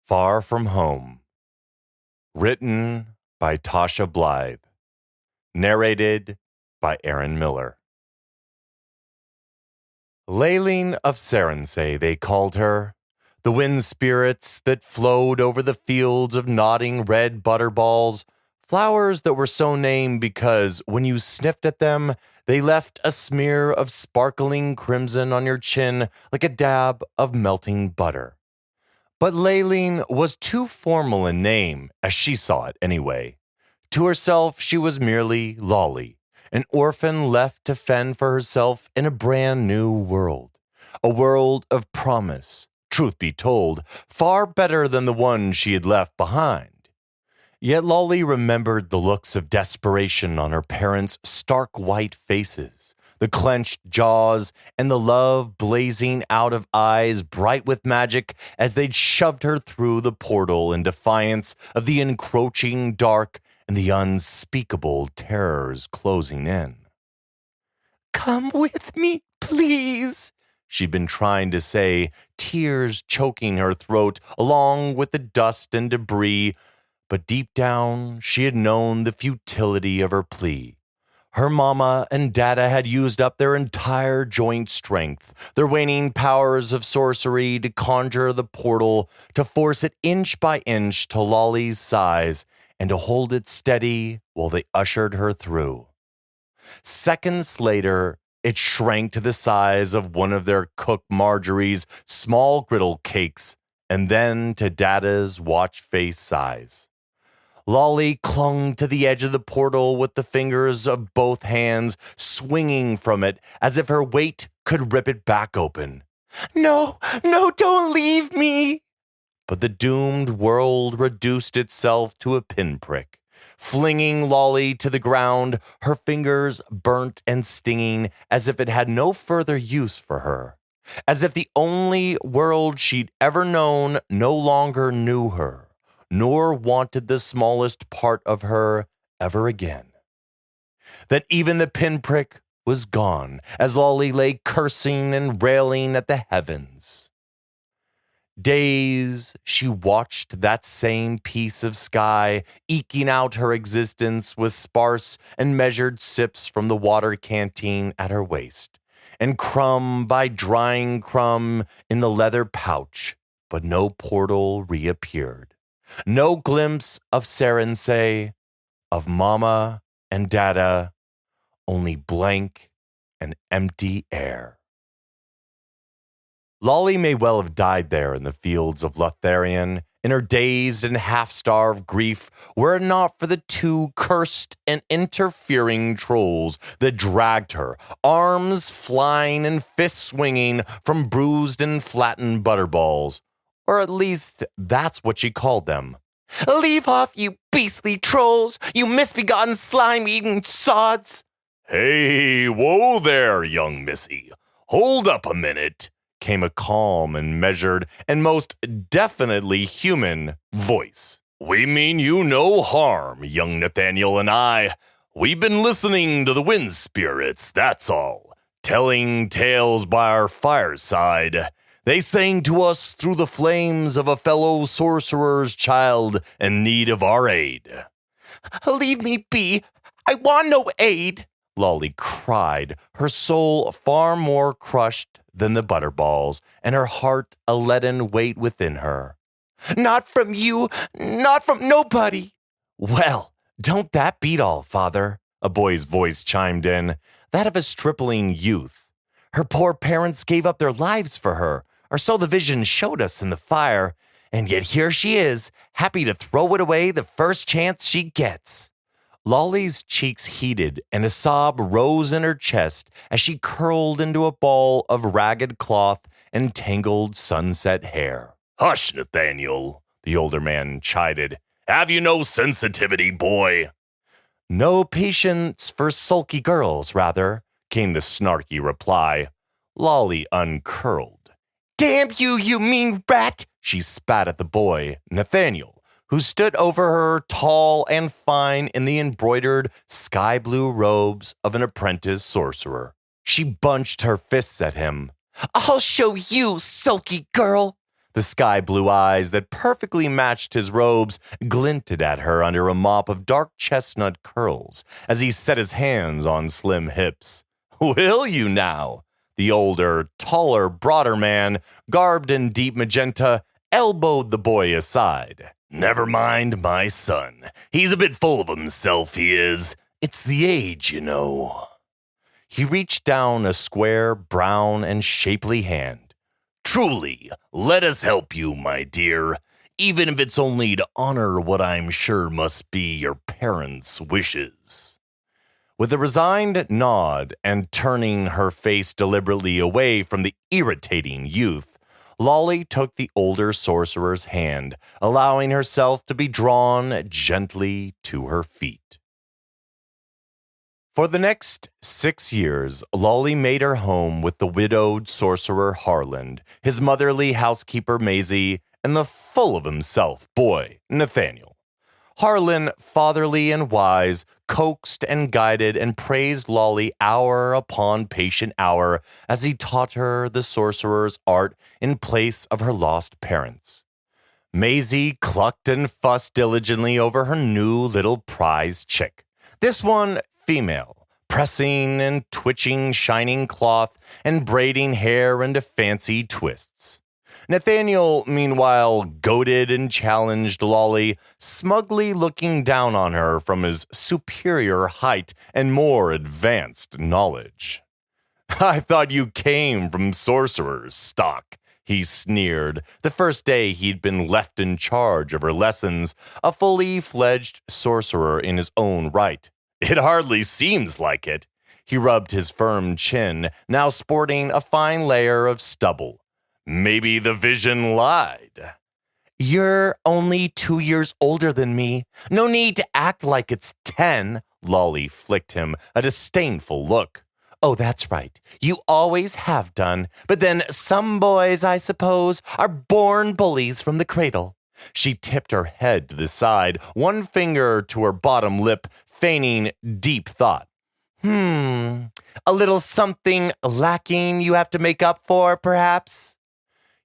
Far from Home. Written by Tasha Blythe. Narrated by Aaron Miller. Layleen of Saransay, they called her. The wind spirits that flowed over the fields of nodding red butterballs, flowers that were so named because when you sniffed at them, they left a smear of sparkling crimson on your chin like a dab of melting butter. But Layleen was too formal in name, as she saw it anyway. To herself, she was merely Lolli, an orphan left to fend for herself in a brand new world. A world of promise, truth be told, far better than the one she had left behind. Yet Lolli remembered the looks of desperation on her parents' stark white faces, the clenched jaws, and the love blazing out of eyes bright with magic as they'd shoved her through the portal in defiance of the encroaching dark and the unspeakable terrors closing in. "Come with me, please," she'd been trying to say, tears choking her throat along with the dust and debris, but deep down she had known the futility of her plea. Her mama and dada had used up their entire joint strength, their waning powers of sorcery to conjure the portal, to force it inch by inch to Lolli's size, and to hold it steady while they ushered her through. Seconds later, it shrank to the size of one of their cook Marjorie's small griddle cakes, and then to Dada's watch face size. Lolli clung to the edge of the portal with the fingers of both hands swinging from it as if her weight could rip it back open. No, don't leave me!" But the doomed world reduced itself to a pinprick, flinging Lolli to the ground, her fingers burnt and stinging as if it had no further use for her, as if the only world she'd ever known no longer knew her, nor wanted the smallest part of her ever again. That even the pinprick was gone as Lolli lay cursing and railing at the heavens. Days she watched that same piece of sky eking out her existence with sparse and measured sips from the water canteen at her waist, and crumb by drying crumb in the leather pouch, but no portal reappeared. No glimpse of Saransay, of Mama and Dada, only blank and empty air. Lolli may well have died there in the fields of Lotharian, in her dazed and half-starved grief, were it not for the two cursed and interfering trolls that dragged her, arms flying and fists swinging from bruised and flattened butterballs. Or at least that's what she called them. "Leave off, you beastly trolls, you misbegotten slime-eating sods!" "Hey, whoa there, young missy. Hold up a minute," came a calm and measured and most definitely human voice. "We mean you no harm, young Nathaniel and I. We've been listening to the wind spirits, that's all, telling tales by our fireside. They sang to us through the flames of a fellow sorcerer's child in need of our aid." "Leave me be. I want no aid," Lolli cried, her soul far more crushed than the butterballs, and her heart a leaden weight within her. "Not from you, not from nobody." "Well, don't that beat all, father?" a boy's voice chimed in, that of a stripling youth. "Her poor parents gave up their lives for her, or so the vision showed us in the fire, and yet here she is, happy to throw it away the first chance she gets." Lolli's cheeks heated and a sob rose in her chest as she curled into a ball of ragged cloth and tangled sunset hair. "Hush, Nathaniel," the older man chided. "Have you no sensitivity, boy?" "No patience for sulky girls, rather," came the snarky reply. Lolli uncurled. "Damn you, you mean rat!" she spat at the boy, Nathaniel, who stood over her tall and fine in the embroidered sky blue robes of an apprentice sorcerer. She bunched her fists at him. "I'll show you, sulky girl!" The sky-blue eyes that perfectly matched his robes glinted at her under a mop of dark chestnut curls as he set his hands on slim hips. "Will you now?" The older, taller, broader man, garbed in deep magenta, elbowed the boy aside. "Never mind my son. He's a bit full of himself, he is. It's the age, you know." He reached down a square, brown, and shapely hand. "Truly, let us help you, my dear, even if it's only to honor what I'm sure must be your parents' wishes." With a resigned nod and turning her face deliberately away from the irritating youth, Lolli took the older sorcerer's hand, allowing herself to be drawn gently to her feet. For the next 6 years, Lolli made her home with the widowed sorcerer Harlan, his motherly housekeeper Maisie, and the full-of-himself boy, Nathaniel. Harlan, fatherly and wise, coaxed and guided and praised Lolli hour upon patient hour as he taught her the sorcerer's art in place of her lost parents. Maisie clucked and fussed diligently over her new little prize chick. This one, female, pressing and twitching shining cloth and braiding hair into fancy twists. Nathaniel, meanwhile, goaded and challenged Lolli, smugly looking down on her from his superior height and more advanced knowledge. "I thought you came from sorcerer's stock," he sneered, the first day he'd been left in charge of her lessons, a fully fledged sorcerer in his own right. "It hardly seems like it." He rubbed his firm chin, now sporting a fine layer of stubble. "Maybe the vision lied." "You're only 2 years older than me. No need to act like it's 10. Lolli flicked him a disdainful look. "Oh, that's right. You always have done. But then some boys, I suppose, are born bullies from the cradle." She tipped her head to the side, one finger to her bottom lip, feigning deep thought. A little something lacking you have to make up for, perhaps?"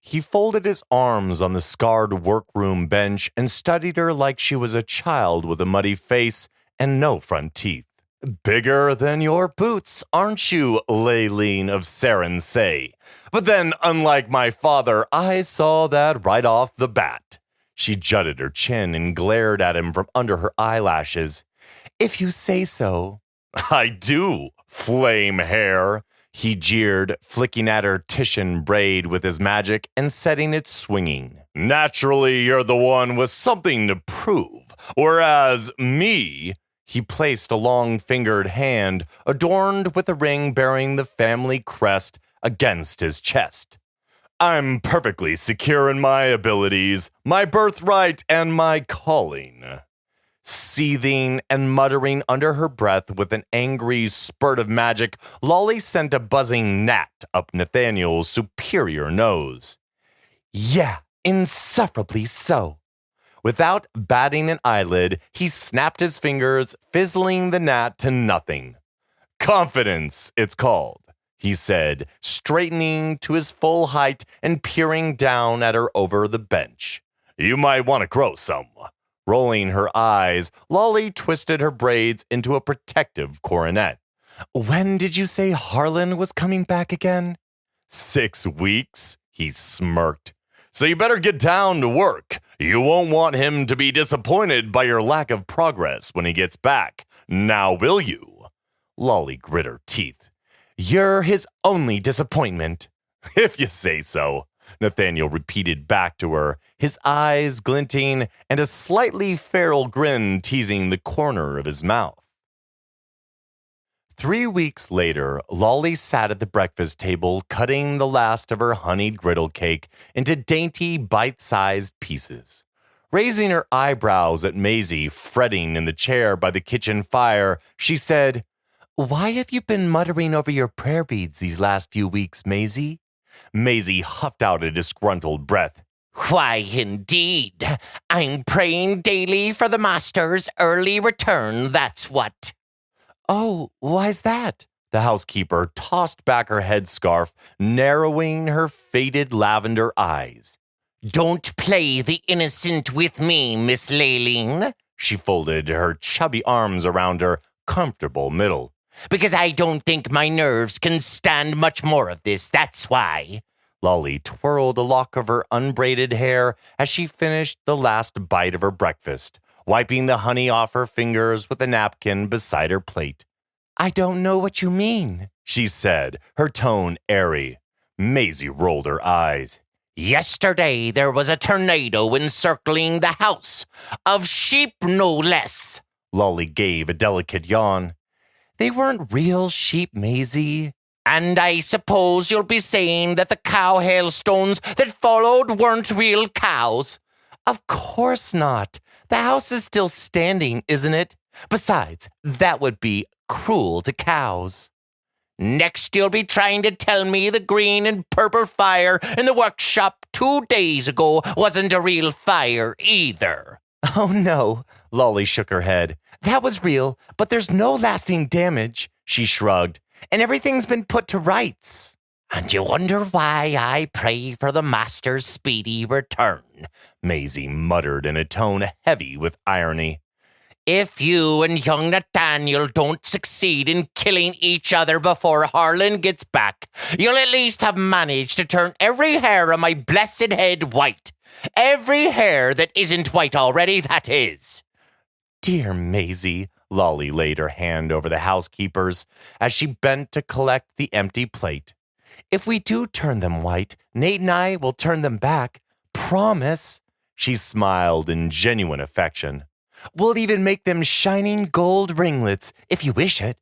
He folded his arms on the scarred workroom bench and studied her like she was a child with a muddy face and no front teeth. "Bigger than your boots, aren't you, Layleen of Saransay? But then, unlike my father, I saw that right off the bat." She jutted her chin and glared at him from under her eyelashes. "If you say so." "I do, flame hair," he jeered, flicking at her Titian braid with his magic and setting it swinging. "Naturally, you're the one with something to prove, whereas me..." He placed a long-fingered hand, adorned with a ring bearing the family crest, against his chest. "I'm perfectly secure in my abilities, my birthright, and my calling." Seething and muttering under her breath with an angry spurt of magic, Lolli sent a buzzing gnat up Nathaniel's superior nose. "Yeah, insufferably so." Without batting an eyelid, he snapped his fingers, fizzling the gnat to nothing. "Confidence, it's called," he said, straightening to his full height and peering down at her over the bench. "You might want to grow some." Rolling her eyes, Lolli twisted her braids into a protective coronet. "When did you say Harlan was coming back again?" 6 weeks, he smirked. "So you better get down to work. You won't want him to be disappointed by your lack of progress when he gets back. Now will you?" Lolli grit her teeth. "You're his only disappointment." "If you say so," Nathaniel repeated back to her, his eyes glinting and a slightly feral grin teasing the corner of his mouth. 3 weeks later, Lolli sat at the breakfast table cutting the last of her honeyed griddle cake into dainty, bite-sized pieces. Raising her eyebrows at Maisie fretting in the chair by the kitchen fire, she said, "Why have you been muttering over your prayer beads these last few weeks, Maisie?" Maisie huffed out a disgruntled breath. "Why, indeed. I'm praying daily for the master's early return, that's what." "Oh, why's that?" The housekeeper tossed back her headscarf, narrowing her faded lavender eyes. Don't play the innocent with me, Miss Layleen. She folded her chubby arms around her comfortable middle. Because I don't think my nerves can stand much more of this, that's why. Lolli twirled a lock of her unbraided hair as she finished the last bite of her breakfast, wiping the honey off her fingers with a napkin beside her plate. I don't know what you mean, she said, her tone airy. Maisie rolled her eyes. Yesterday there was a tornado encircling the house. Of sheep, no less. Lolli gave a delicate yawn. They weren't real sheep, Maisie. And I suppose you'll be saying that the cow hailstones that followed weren't real cows. Of course not. The house is still standing, isn't it? Besides, that would be cruel to cows. Next, you'll be trying to tell me the green and purple fire in the workshop 2 days ago wasn't a real fire either. Oh, no, Lolli shook her head. That was real, but there's no lasting damage, she shrugged, and everything's been put to rights. And you wonder why I pray for the master's speedy return, Maisie muttered in a tone heavy with irony. If you and young Nathaniel don't succeed in killing each other before Harlan gets back, you'll at least have managed to turn every hair on my blessed head white. Every hair that isn't white already, that is. Dear Maisie, Lolli laid her hand over the housekeeper's as she bent to collect the empty plate. If we do turn them white, Nate and I will turn them back. Promise. She smiled in genuine affection. We'll even make them shining gold ringlets, if you wish it.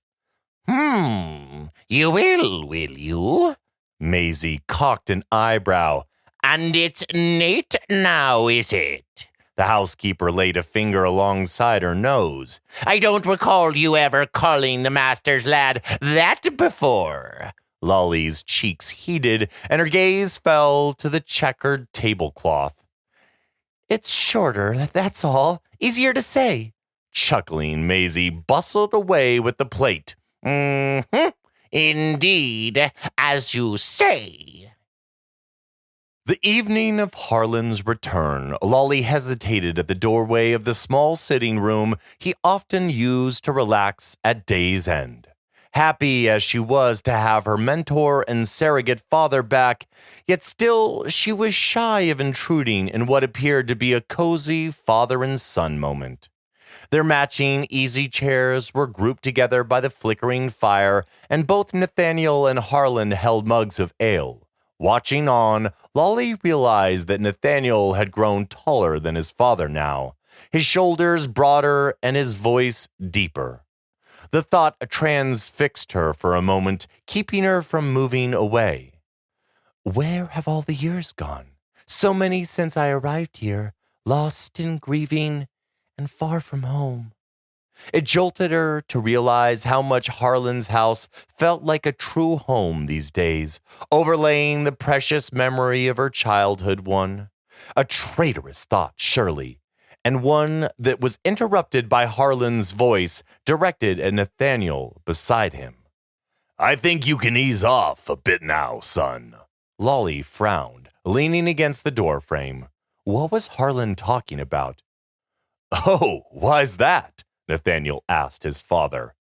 You will you? Maisie cocked an eyebrow. And it's Nate now, is it? The housekeeper laid a finger alongside her nose. I don't recall you ever calling the master's lad that before. Lolli's cheeks heated, and her gaze fell to the checkered tablecloth. It's shorter, that's all. Easier to say. Chuckling, Maisie bustled away with the plate. Indeed, as you say. The evening of Harlan's return, Lolli hesitated at the doorway of the small sitting room he often used to relax at day's end. Happy as she was to have her mentor and surrogate father back, yet still she was shy of intruding in what appeared to be a cozy father and son moment. Their matching easy chairs were grouped together by the flickering fire, and both Nathaniel and Harlan held mugs of ale. Watching on, Lolli realized that Nathaniel had grown taller than his father now, his shoulders broader and his voice deeper. The thought transfixed her for a moment, keeping her from moving away. Where have all the years gone? So many since I arrived here, lost in grieving and far from home. It jolted her to realize how much Harlan's house felt like a true home these days, overlaying the precious memory of her childhood one. A traitorous thought, surely, and one that was interrupted by Harlan's voice directed at Nathaniel beside him. I think you can ease off a bit now, son. Lolli frowned, leaning against the doorframe. What was Harlan talking about? Oh, why's that? Nathaniel asked his father.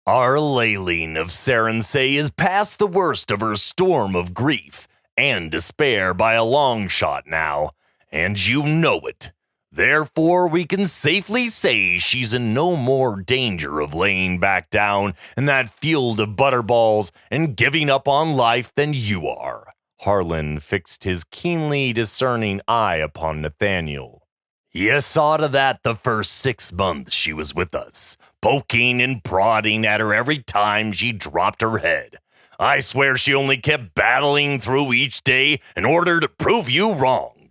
Our Layleen of Saransay is past the worst of her storm of grief and despair by a long shot now, and you know it. Therefore, we can safely say she's in no more danger of laying back down in that field of butterballs and giving up on life than you are. Harlan fixed his keenly discerning eye upon Nathaniel. You saw to that the first 6 months she was with us, poking and prodding at her every time she dropped her head. I swear she only kept battling through each day in order to prove you wrong.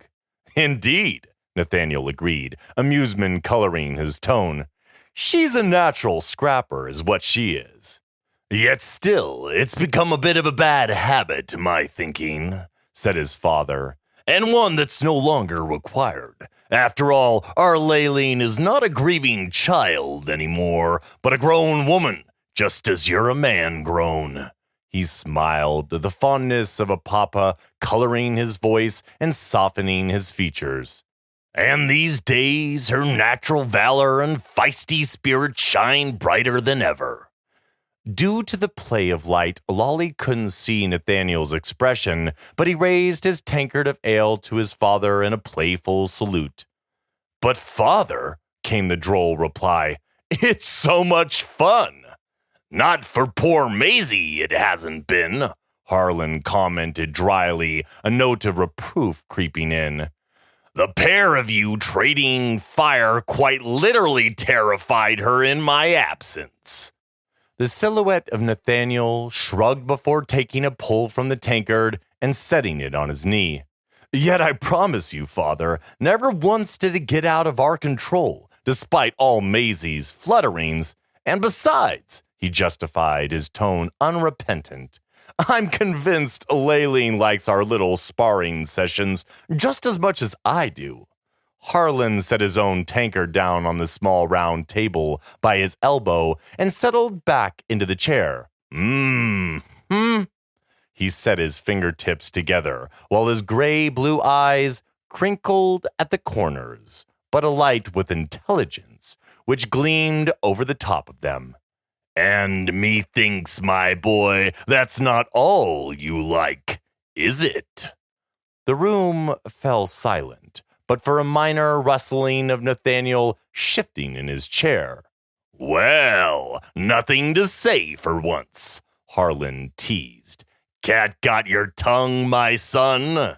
Indeed, Nathaniel agreed, amusement coloring his tone. She's a natural scrapper is what she is. Yet still, it's become a bit of a bad habit, to my thinking, said his father, and one that's no longer required. After all, our Layleen is not a grieving child anymore, but a grown woman, just as you're a man grown. He smiled, the fondness of a papa coloring his voice and softening his features. And these days her natural valor and feisty spirit shine brighter than ever. Due to the play of light, Lolli couldn't see Nathaniel's expression, but he raised his tankard of ale to his father in a playful salute. "But father," came the droll reply, "it's so much fun." "Not for poor Maisie, it hasn't been," Harlan commented dryly, a note of reproof creeping in. "The pair of you trading fire quite literally terrified her in my absence." The silhouette of Nathaniel shrugged before taking a pull from the tankard and setting it on his knee. "Yet I promise you, father, never once did it get out of our control, despite all Maisie's flutterings. And besides," he justified, his tone unrepentant, "I'm convinced Layleen likes our little sparring sessions just as much as I do." Harlan set his own tankard down on the small round table by his elbow and settled back into the chair. He set his fingertips together while his gray-blue eyes crinkled at the corners, but alight with intelligence, which gleamed over the top of them. "And methinks, my boy, that's not all you like, is it?" The room fell silent, but for a minor rustling of Nathaniel shifting in his chair. "Well, nothing to say for once," Harlan teased. "Cat got your tongue, my son?"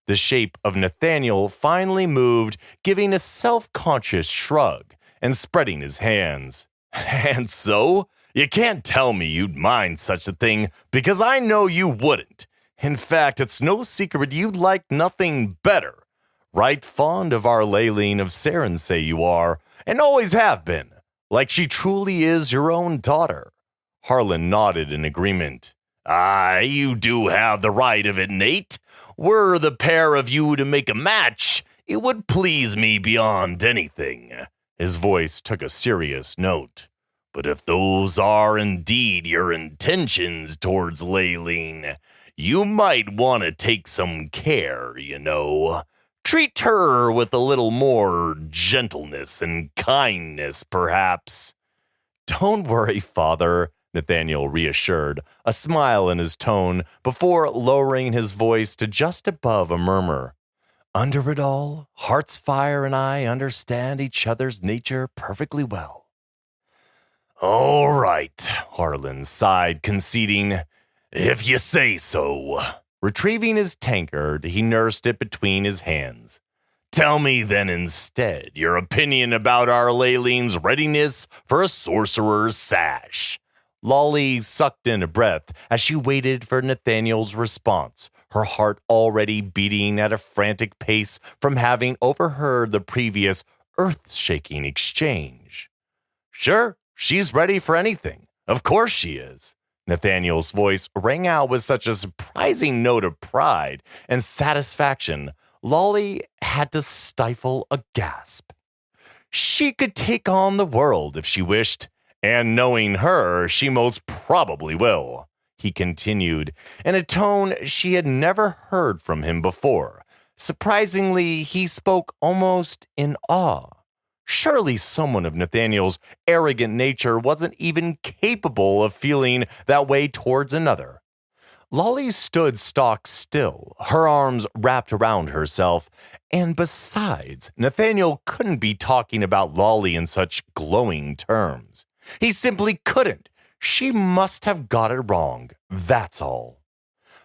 The shape of Nathaniel finally moved, giving a self-conscious shrug and spreading his hands. "And so? You can't tell me you'd mind such a thing, because I know you wouldn't. In fact, it's no secret you'd like nothing better. Right fond of our Layleen of Saransay you are, and always have been, like she truly is your own daughter." Harlan nodded in agreement. "Aye, you do have the right of it, Nate. Were the pair of you to make a match, it would please me beyond anything." His voice took a serious note. "But if those are indeed your intentions towards Layleen, you might want to take some care, you know. Treat her with a little more gentleness and kindness, perhaps." "Don't worry, father," Nathaniel reassured, a smile in his tone before lowering his voice to just above a murmur. "Under it all, Heartsfire and I understand each other's nature perfectly well." "All right," Harlan sighed, conceding, "if you say so." Retrieving his tankard, he nursed it between his hands. "Tell me then instead your opinion about our Layleen's readiness for a sorcerer's sash." Lolli sucked in a breath as she waited for Nathaniel's response, her heart already beating at a frantic pace from having overheard the previous earth-shaking exchange. "Sure, she's ready for anything. Of course she is." Nathaniel's voice rang out with such a surprising note of pride and satisfaction, Lolli had to stifle a gasp. "She could take on the world if she wished, and knowing her, she most probably will," he continued, in a tone she had never heard from him before. Surprisingly, he spoke almost in awe. Surely someone of Nathaniel's arrogant nature wasn't even capable of feeling that way towards another. Lolli stood stock still, her arms wrapped around herself, and besides, Nathaniel couldn't be talking about Lolli in such glowing terms. He simply couldn't. She must have got it wrong, that's all.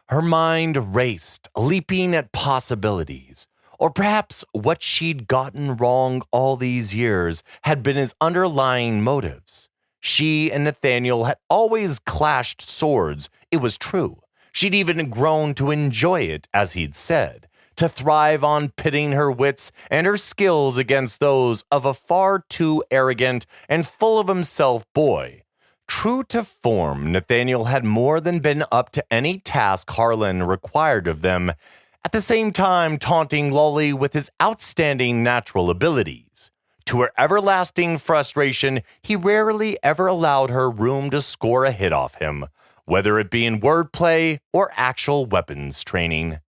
Her mind raced, leaping at possibilities. Or perhaps what she'd gotten wrong all these years had been his underlying motives. She and Nathaniel had always clashed swords, it was true. She'd even grown to enjoy it, as he'd said, to thrive on pitting her wits and her skills against those of a far too arrogant and full of himself boy. True to form, Nathaniel had more than been up to any task Harlan required of them, at the same time taunting Lolli with his outstanding natural abilities. To her everlasting frustration, he rarely ever allowed her room to score a hit off him, whether it be in wordplay or actual weapons training.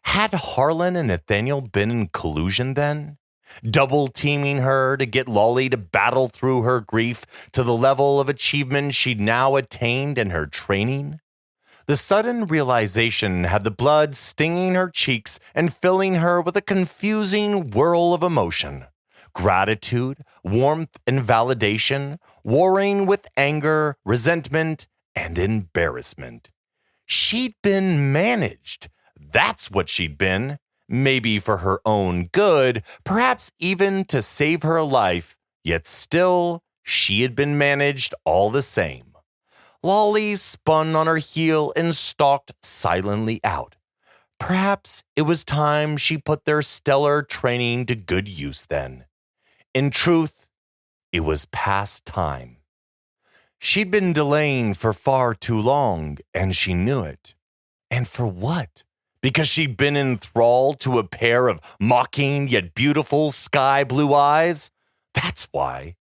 Had Harlan and Nathaniel been in collusion then? Double teaming her to get Lolli to battle through her grief to the level of achievement she'd now attained in her training? The sudden realization had the blood stinging her cheeks and filling her with a confusing whirl of emotion. Gratitude, warmth, and validation, warring with anger, resentment, and embarrassment. She'd been managed. That's what she'd been. Maybe for her own good, perhaps even to save her life, yet still, she had been managed all the same. Lolli spun on her heel and stalked silently out. Perhaps it was time she put their stellar training to good use then. In truth, it was past time. She'd been delaying for far too long, and she knew it. And for what? Because she'd been enthralled to a pair of mocking yet beautiful sky blue eyes? That's why.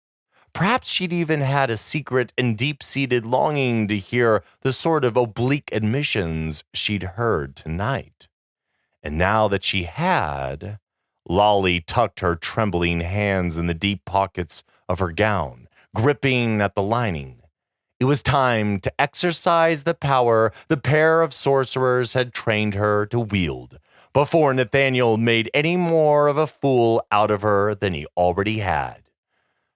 Perhaps she'd even had a secret and deep-seated longing to hear the sort of oblique admissions she'd heard tonight. And now that she had, Lolli tucked her trembling hands in the deep pockets of her gown, gripping at the lining. It was time to exercise the power the pair of sorcerers had trained her to wield, before Nathaniel made any more of a fool out of her than he already had.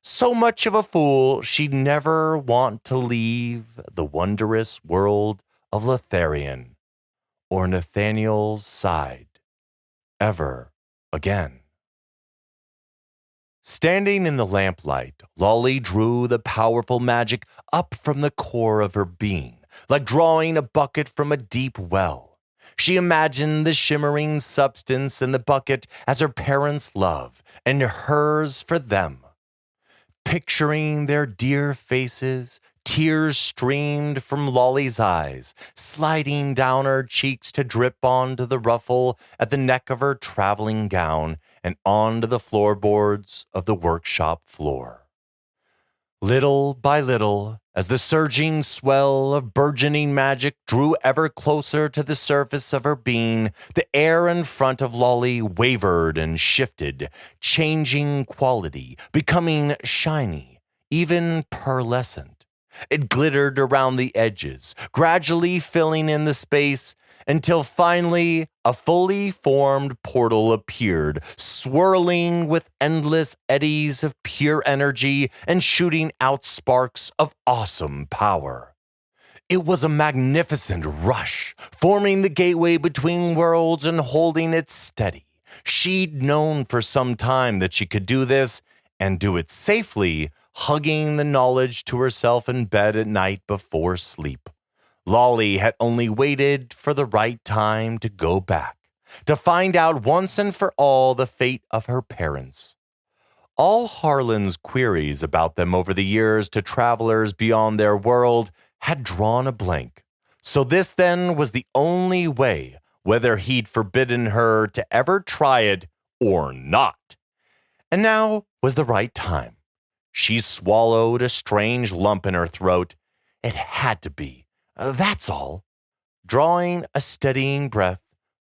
So much of a fool she'd never want to leave the wondrous world of Lothlorien or Nathaniel's side ever again. Standing in the lamplight, Lolli drew the powerful magic up from the core of her being, like drawing a bucket from a deep well. She imagined the shimmering substance in the bucket as her parents' love, and hers for them. Picturing their dear faces, tears streamed from Lolli's eyes, sliding down her cheeks to drip onto the ruffle at the neck of her traveling gown and onto the floorboards of the workshop floor. Little by little, as the surging swell of burgeoning magic drew ever closer to the surface of her being, the air in front of Lolli wavered and shifted, changing quality, becoming shiny, even pearlescent. It glittered around the edges, gradually filling in the space, until finally a fully formed portal appeared, swirling with endless eddies of pure energy and shooting out sparks of awesome power. It was a magnificent rush, forming the gateway between worlds and holding it steady. She'd known for some time that she could do this, and do it safely, hugging the knowledge to herself in bed at night before sleep. Lolli had only waited for the right time to go back, to find out once and for all the fate of her parents. All Harlan's queries about them over the years to travelers beyond their world had drawn a blank. So this then was the only way, whether he'd forbidden her to ever try it or not. And now was the right time. She swallowed a strange lump in her throat. It had to be. That's all. Drawing a steadying breath,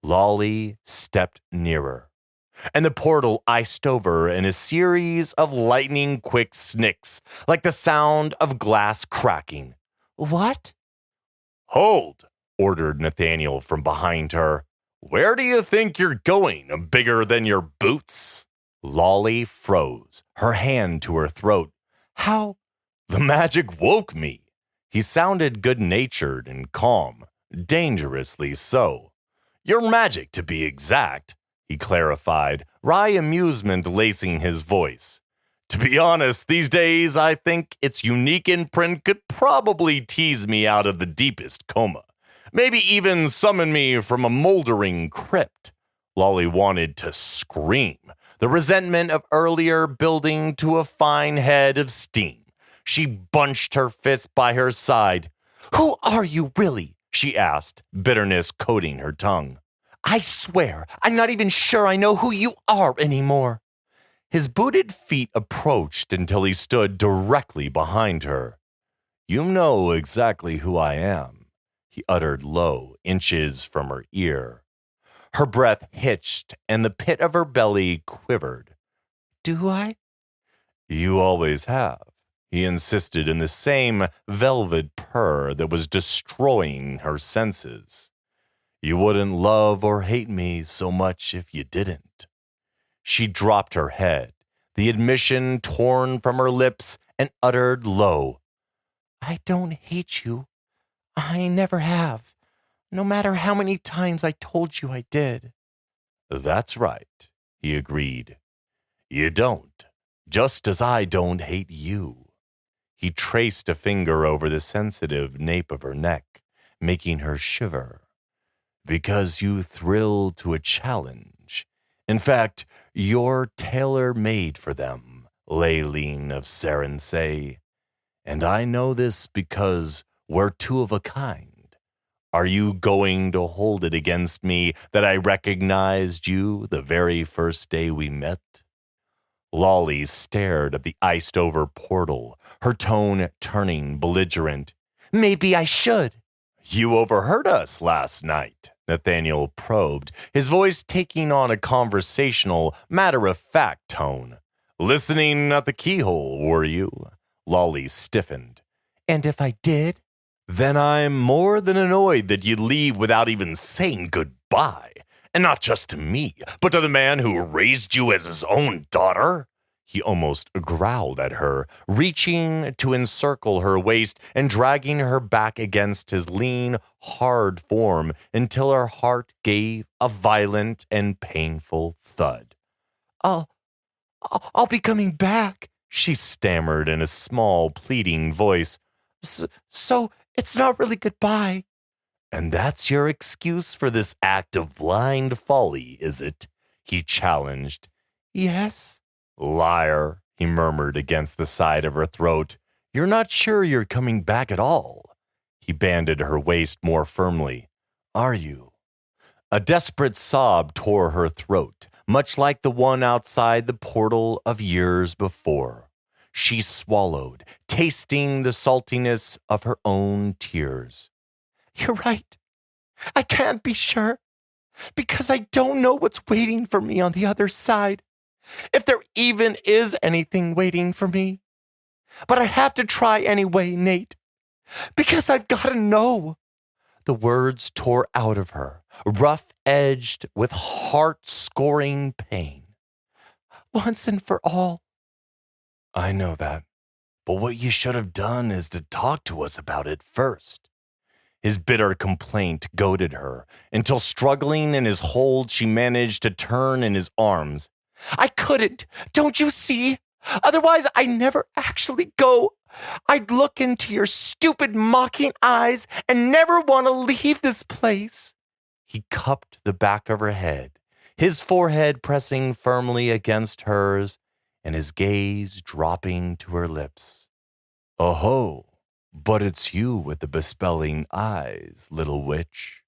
Lolli stepped nearer, and the portal iced over in a series of lightning-quick snicks, like the sound of glass cracking. What? Hold, ordered Nathaniel from behind her. Where do you think you're going, bigger than your boots? Lolli froze, her hand to her throat. How? The magic woke me. He sounded good-natured and calm, dangerously so. Your magic, to be exact, he clarified, wry amusement lacing his voice. To be honest, these days I think its unique imprint could probably tease me out of the deepest coma. Maybe even summon me from a moldering crypt. Lolli wanted to scream, the resentment of earlier building to a fine head of steam. She bunched her fist by her side. Who are you really? She asked, bitterness coating her tongue. I swear, I'm not even sure I know who you are anymore. His booted feet approached until he stood directly behind her. You know exactly who I am, he uttered low, inches from her ear. Her breath hitched, and the pit of her belly quivered. Do I? You always have, he insisted in the same velvet purr that was destroying her senses. You wouldn't love or hate me so much if you didn't. She dropped her head, the admission torn from her lips, and uttered low, I don't hate you. I never have, no matter how many times I told you I did. That's right, he agreed. You don't, just as I don't hate you. He traced a finger over the sensitive nape of her neck, making her shiver. Because you thrill to a challenge. In fact, you're tailor-made for them, Layleen of Saransay. And I know this because we're two of a kind. Are you going to hold it against me that I recognized you the very first day we met? Lolli stared at the iced-over portal, her tone turning belligerent. Maybe I should. You overheard us last night, Nathaniel probed, his voice taking on a conversational, matter-of-fact tone. Listening at the keyhole, were you? Lolli stiffened. And if I did? Then I'm more than annoyed that you'd leave without even saying goodbye. And not just to me, but to the man who raised you as his own daughter. He almost growled at her, reaching to encircle her waist and dragging her back against his lean, hard form until her heart gave a violent and painful thud. I'll be coming back, she stammered in a small, pleading voice. So it's not really goodbye. And that's your excuse for this act of blind folly, is it? He challenged. Yes. Liar, he murmured against the side of her throat. You're not sure you're coming back at all. He banded her waist more firmly. Are you? A desperate sob tore her throat, much like the one outside the portal of years before. She swallowed, tasting the saltiness of her own tears. You're right. I can't be sure, because I don't know what's waiting for me on the other side, if there even is anything waiting for me. But I have to try anyway, Nate, because I've got to know. The words tore out of her, rough-edged with heart-scoring pain. Once and for all. I know that, but what you should have done is to talk to us about it first. His bitter complaint goaded her, until struggling in his hold, she managed to turn in his arms. I couldn't, don't you see? Otherwise, I never actually go. I'd look into your stupid, mocking eyes and never want to leave this place. He cupped the back of her head, his forehead pressing firmly against hers, and his gaze dropping to her lips. Oh-ho, but it's you with the bespelling eyes, little witch.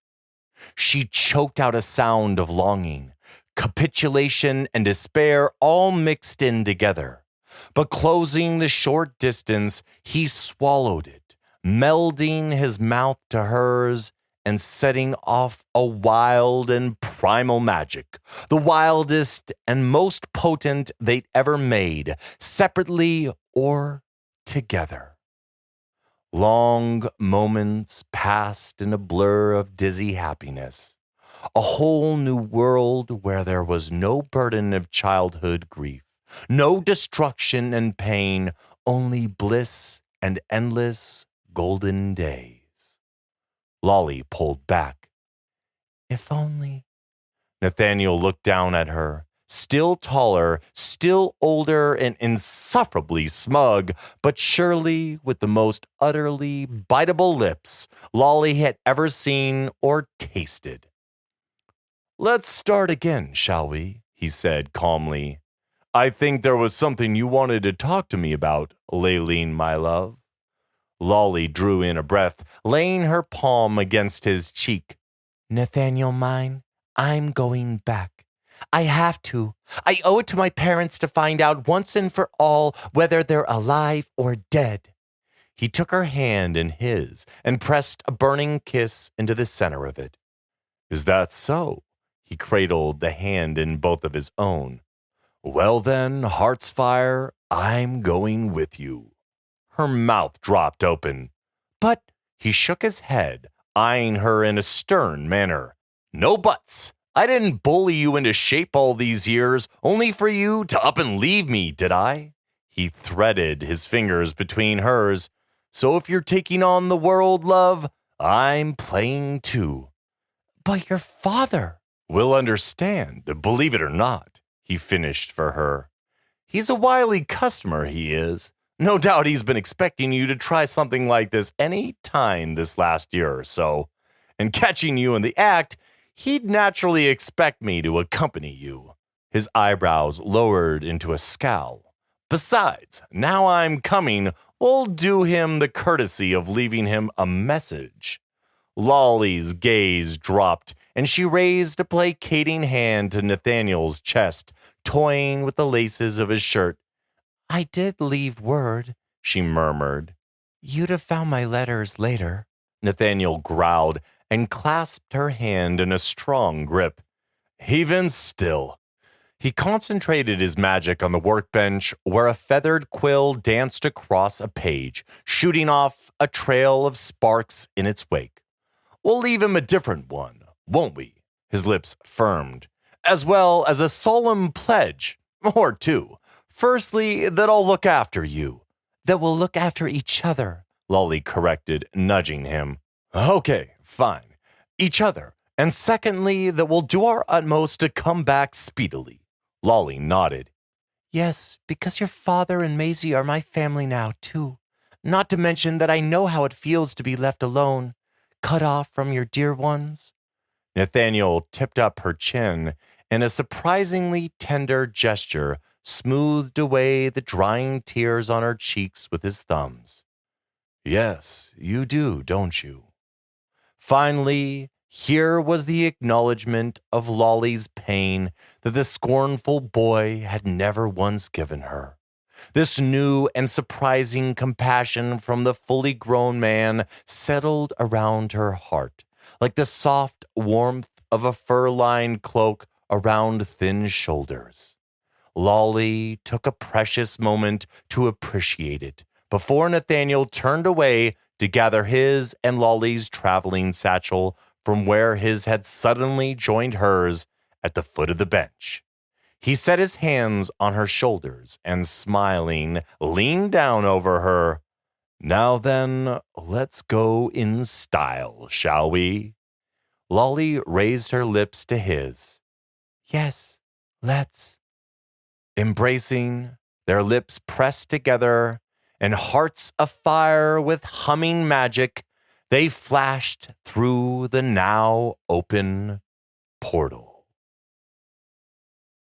She choked out a sound of longing, capitulation, and despair all mixed in together. But closing the short distance, he swallowed it, melding his mouth to hers and setting off a wild and primal magic, the wildest and most potent they'd ever made, separately or together. Long moments passed in a blur of dizzy happiness, a whole new world where there was no burden of childhood grief, no destruction and pain, only bliss and endless golden days. Lolli pulled back. If only. Nathaniel looked down at her, still taller, still older and insufferably smug, but surely with the most utterly biteable lips Lolli had ever seen or tasted. Let's start again, shall we? He said calmly. I think there was something you wanted to talk to me about, Layleen, my love. Lolli drew in a breath, laying her palm against his cheek. Nathaniel mine, I'm going back. I have to. I owe it to my parents to find out once and for all whether they're alive or dead. He took her hand in his and pressed a burning kiss into the center of it. Is that so? He cradled the hand in both of his own. Well then, heart's fire, I'm going with you. Her mouth dropped open. But he shook his head, eyeing her in a stern manner. No buts. I didn't bully you into shape all these years, only for you to up and leave me, did I? He threaded his fingers between hers. So if you're taking on the world, love, I'm playing too. But your father will understand, believe it or not, he finished for her. He's a wily customer, he is. No doubt he's been expecting you to try something like this any time this last year or so. And catching you in the act, he'd naturally expect me to accompany you. His eyebrows lowered into a scowl. Besides, now I'm coming, we'll do him the courtesy of leaving him a message. Lolli's gaze dropped, and she raised a placating hand to Nathaniel's chest, toying with the laces of his shirt. I did leave word, she murmured. You'd have found my letters later. Nathaniel growled and clasped her hand in a strong grip. Even still. He concentrated his magic on the workbench where a feathered quill danced across a page, shooting off a trail of sparks in its wake. We'll leave him a different one, won't we? His lips firmed, as well as a solemn pledge, or two. Firstly, that I'll look after you. That we'll look after each other, Lolli corrected, nudging him. Okay, fine. Each other. And secondly, that we'll do our utmost to come back speedily. Lolli nodded. Yes, because your father and Maisie are my family now, too. Not to mention that I know how it feels to be left alone, cut off from your dear ones. Nathaniel tipped up her chin, and a surprisingly tender gesture smoothed away the drying tears on her cheeks with his thumbs. Yes, you do, don't you? Finally, here was the acknowledgement of Lolli's pain that the scornful boy had never once given her. This new and surprising compassion from the fully grown man settled around her heart, like the soft warmth of a fur-lined cloak around thin shoulders. Lolli took a precious moment to appreciate it before Nathaniel turned away to gather his and Lolli's traveling satchel from where his had suddenly joined hers at the foot of the bench. He set his hands on her shoulders and, smiling, leaned down over her. Now then, let's go in style, shall we? Lolli raised her lips to his. Yes, let's. Embracing, their lips pressed together, and hearts afire with humming magic, they flashed through the now open portal.